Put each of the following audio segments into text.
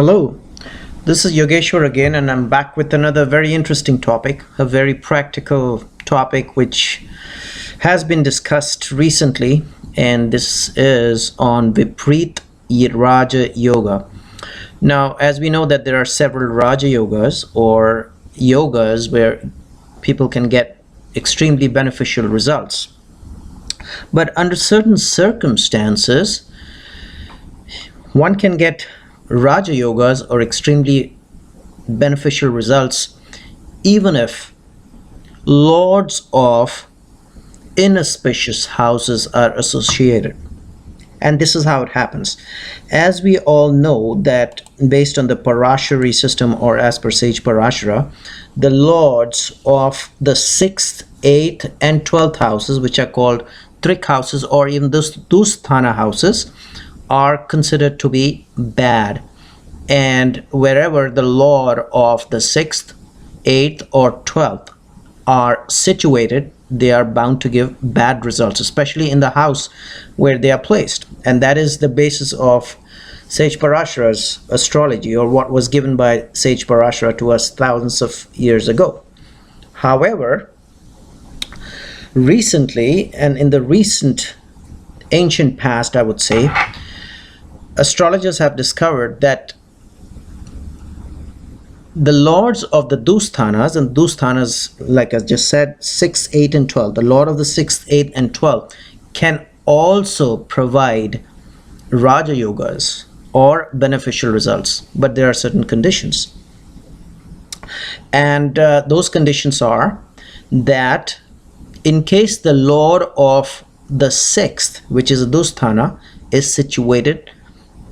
Hello, this is Yogeshwar again, and I'm back with another very interesting topic, a very practical topic which has been discussed recently, and this is on Vipreet Raj Yoga. Now, as we know that there are several Raja Yogas or yogas where people can get extremely beneficial results. But under certain circumstances, one can get Raja Yogas or extremely beneficial results even if lords of inauspicious houses are associated. And this is how it happens. As we all know that based on the Parashari system, or as per Sage Parashara, the lords of the 6th, 8th and 12th houses, which are called Trik houses or even Dusthana houses, are considered to be bad. And wherever the lord of the 6th, 8th or 12th are situated, they are bound to give bad results, especially in the house where they are placed. And that is the basis of Sage Parashara's astrology, or what was given by Sage Parashara to us thousands of years ago. However, recently, and in the recent ancient past, I would say, astrologers have discovered that the lords of the Dusthanas, and Dusthanas, like I just said, 6, 8 and 12, the lord of the 6th, 8 and 12 can also provide Raja Yogas or beneficial results, but there are certain conditions. And those conditions are that in case the lord of the 6th, which is a Dusthana, is situated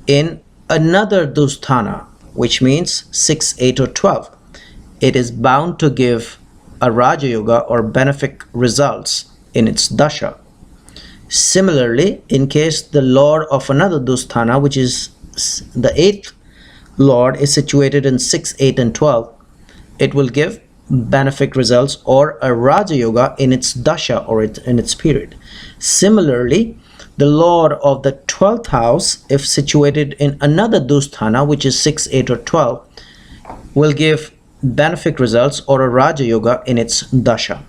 in another Dusthana, which means 6, 8 or 12, it is bound to give a Raja Yoga or benefic results in its dasha. Similarly, in case the lord of another Dusthana, which is the 8th lord, is situated in 6, 8 and 12, it will give benefic results or a Raja Yoga in its dasha or in its period. Similarly, the lord of the 12th house, if situated in another Dusthana, which is 6, 8 or 12, will give benefic results or a Raja Yoga in its dasha.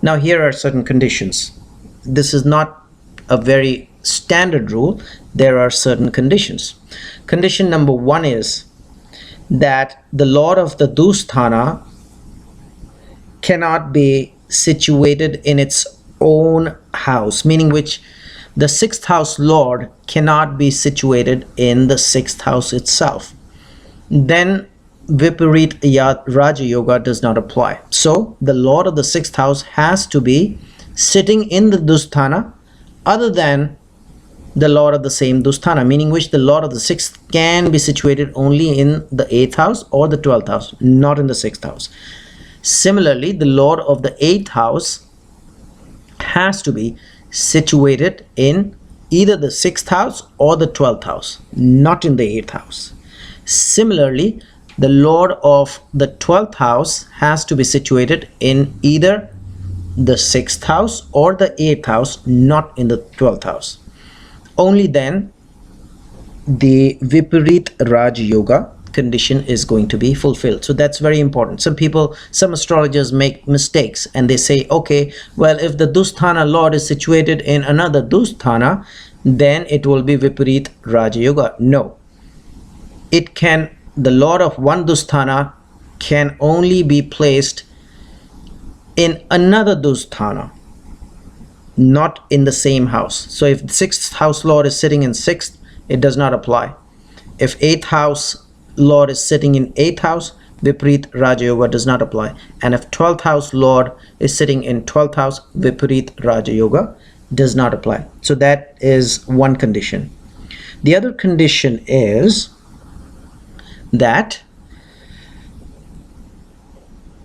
Now here are certain conditions. This is not a very standard rule. There are certain conditions. Condition number 1 is that the lord of the Dusthana cannot be situated in its own house, meaning which the 6th house lord cannot be situated in the 6th house itself. Then Vipreet Raj Yoga does not apply. So the lord of the 6th house has to be sitting in the Dusthana other than the lord of the same Dusthana, meaning which the lord of the 6th can be situated only in the 8th house or the 12th house, not in the 6th house. Similarly, the lord of the 8th house has to be situated in either the 6th house or the 12th house, not in the 8th house. Similarly, the lord of the 12th house has to be situated in either the 6th house or the 8th house, not in the 12th house. Only then the Vipreet Raj Yoga condition is going to be fulfilled. So that's very important. Some astrologers make mistakes and they say, okay, well, if the Dusthana lord is situated in another Dusthana, then it will be Vipreet Raja Yoga. No, the lord of one Dusthana can only be placed in another Dusthana, not in the same house. So if the 6th house lord is sitting in 6th, it does not apply. If 8th house lord is sitting in 8th house, Vipreet Raja Yoga does not apply. And if 12th house lord is sitting in 12th house, Vipreet Raja Yoga does not apply. So that is one condition. The other condition is that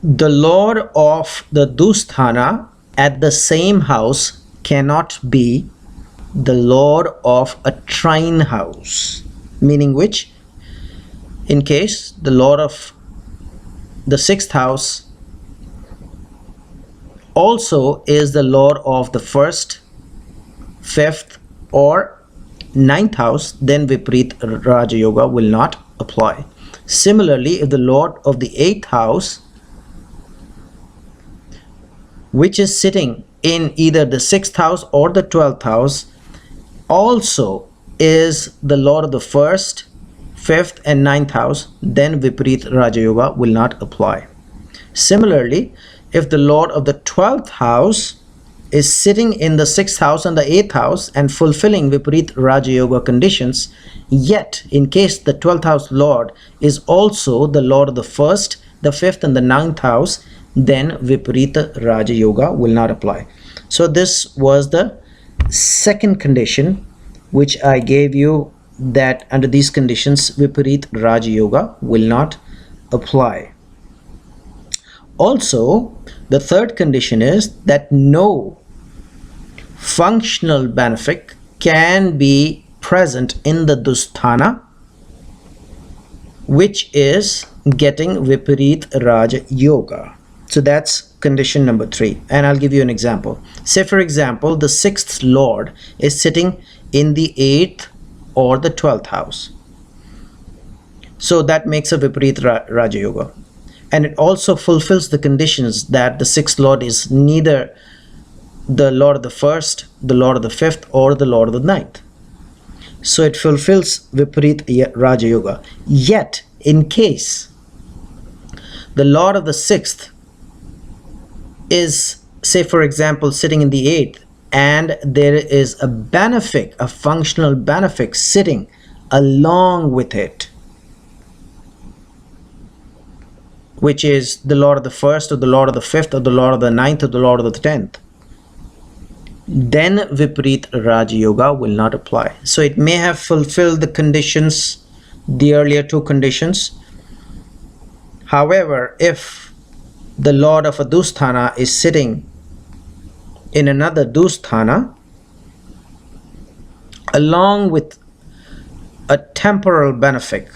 the lord of the Dusthana at the same house cannot be the lord of a trine house, meaning which in case the lord of the 6th house also is the lord of the 1st, 5th or ninth house, then Vipreet Raj Yoga will not apply. Similarly, if the Lord of the 8th house, which is sitting in either the 6th house or the 12th house, also is the Lord of the 1st, 5th and 9th house, then Vipreet Raja Yoga will not apply. Similarly, if the Lord of the 12th house is sitting in the 6th house and the 8th house and fulfilling Vipreet Raja Yoga conditions, yet in case the 12th house Lord is also the Lord of the 1st, the 5th and the 9th house, then Vipreet Raja Yoga will not apply. So this was the second condition which I gave you, that under these conditions Vipreet Raja Yoga will not apply. Also, the third condition is that no functional benefic can be present in the Dusthana which is getting Vipreet Raja Yoga. So that's condition number 3, and I'll give you an example. Say for example, the 6th Lord is sitting in the 8th or the 12th house. So that makes a Vipreet Raja Yoga. And it also fulfills the conditions that the 6th Lord is neither the Lord of the 1st, the Lord of the 5th, or the Lord of the 9th. So it fulfills Vipreet Raja Yoga. Yet, in case the Lord of the 6th is, say for example, sitting in the 8th, and there is a benefic, a functional benefic sitting along with it, which is the Lord of the 1st or the Lord of the 5th or the Lord of the 9th or the Lord of the 10th, then Vipreet Raja Yoga will not apply. So it may have fulfilled the conditions, the earlier 2 conditions. However, if the Lord of a Dusthana is sitting in another Dusthana along with a temporal benefic,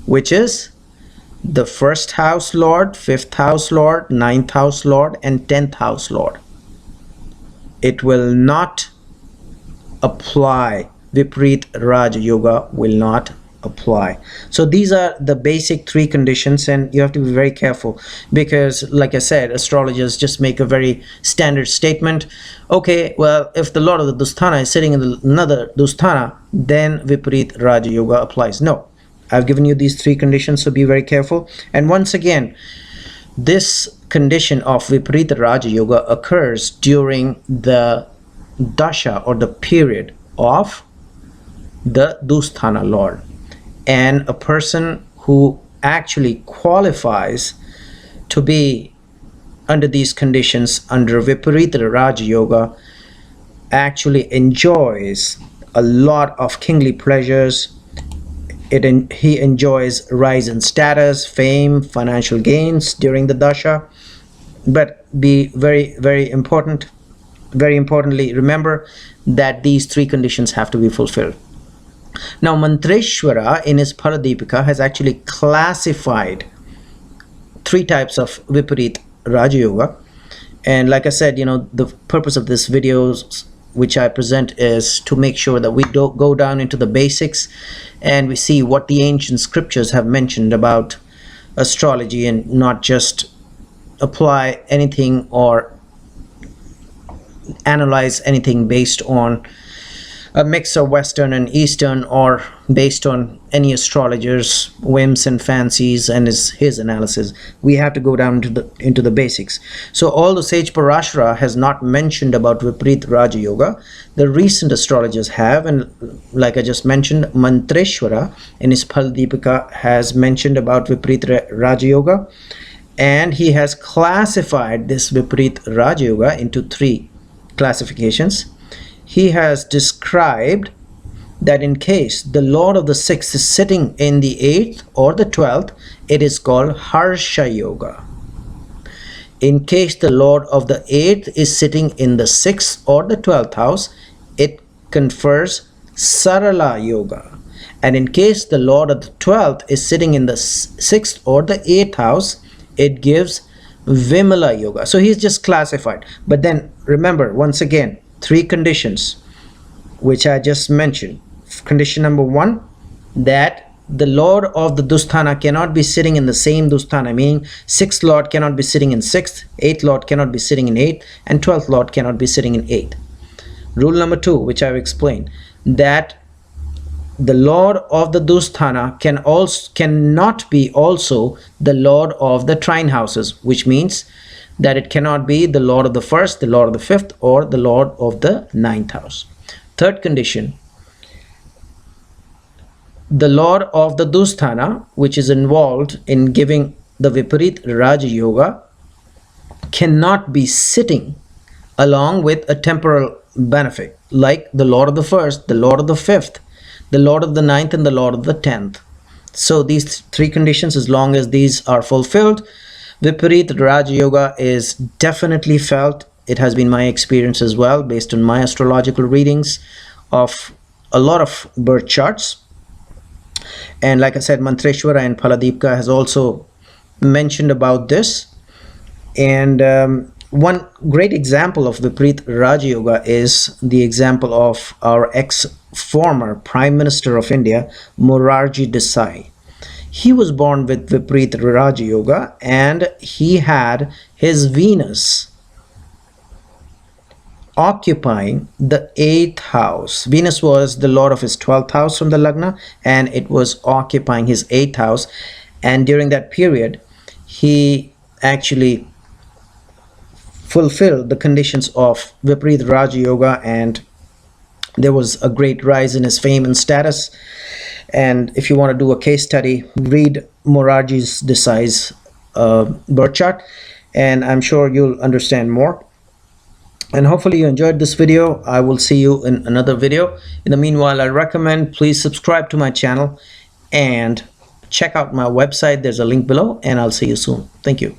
which is the 1st house Lord, 5th house Lord, 9th house Lord and 10th house Lord, it will not apply. Vipreet Raja Yoga will not apply. So these are the basic 3 conditions, and you have to be very careful because, like I said, astrologers just make a very standard statement. Okay, well, if the Lord of the Dusthana is sitting in another Dusthana, then Vipreet Raja Yoga applies. No, I've given you these 3 conditions, so be very careful. And once again, this condition of Vipreet Raja Yoga occurs during the dasha or the period of the Dusthana Lord. And a person who actually qualifies to be under these conditions under Vipreet Raja Yoga actually enjoys a lot of kingly pleasures. He enjoys rise in status, fame, financial gains during the dasha. But be very importantly, remember that these 3 conditions have to be fulfilled. Now, Mantreshwara in his Phaladipika has actually classified 3 types of Vipreet Raja Yoga. And like I said, the purpose of this videos which I present is to make sure that we don't go down into the basics and we see what the ancient scriptures have mentioned about astrology, and not just apply anything or analyze anything based on a mix of Western and Eastern, or based on any astrologer's whims and fancies and his analysis. We have to go down into the basics. So although Sage Parashara has not mentioned about Vipreet Raja Yoga, the recent astrologers have, and like I just mentioned, Mantreshwara in his Phaladipika has mentioned about Vipreet Raja Yoga, and he has classified this Vipreet Raja Yoga into 3 classifications. He has described that in case the Lord of the 6th is sitting in the 8th or the 12th, it is called Harsha Yoga. In case the Lord of the 8th is sitting in the 6th or the 12th house, it confers Sarala Yoga. And in case the Lord of the 12th is sitting in the 6th or the 8th house, it gives Vimala Yoga. So he's just classified. But then remember, once again, 3 conditions which I just mentioned. Condition number 1, that the Lord of the Dusthana cannot be sitting in the same Dusthana, meaning 6th Lord cannot be sitting in 6th, 8th Lord cannot be sitting in 8th, and 12th Lord cannot be sitting in 8th. Rule number 2, which I've explained, that the Lord of the Dusthana cannot be also the Lord of the trine houses, which means that it cannot be the Lord of the 1st, the Lord of the 5th, or the Lord of the 9th house. Third condition, the Lord of the Dusthana, which is involved in giving the Vipreet Raj Yoga, cannot be sitting along with a temporal benefit like the Lord of the 1st, the Lord of the 5th, the Lord of the 9th, and the Lord of the 10th. So these 3 conditions, as long as these are fulfilled, Vipreet Raj Yoga is definitely felt. It has been my experience as well, based on my astrological readings of a lot of birth charts. And like I said, Mantreshwara and Phaladipka has also mentioned about this. And one great example of Vipreet Raj Yoga is the example of our ex-former Prime Minister of India, Morarji Desai. He was born with Vipreet Raj Yoga, and he had his Venus occupying the 8th house. Venus was the lord of his 12th house from the Lagna, and it was occupying his 8th house. And during that period, he actually fulfilled the conditions of Vipreet Raj Yoga, and there was a great rise in his fame and status. And if you want to do a case study, read Morarji Desai's birth chart, and I'm sure you'll understand more. And hopefully you enjoyed this video. I will see you in another video. In the meanwhile, I recommend please subscribe to my channel and check out my website. There's a link below, and I'll see you soon. Thank you.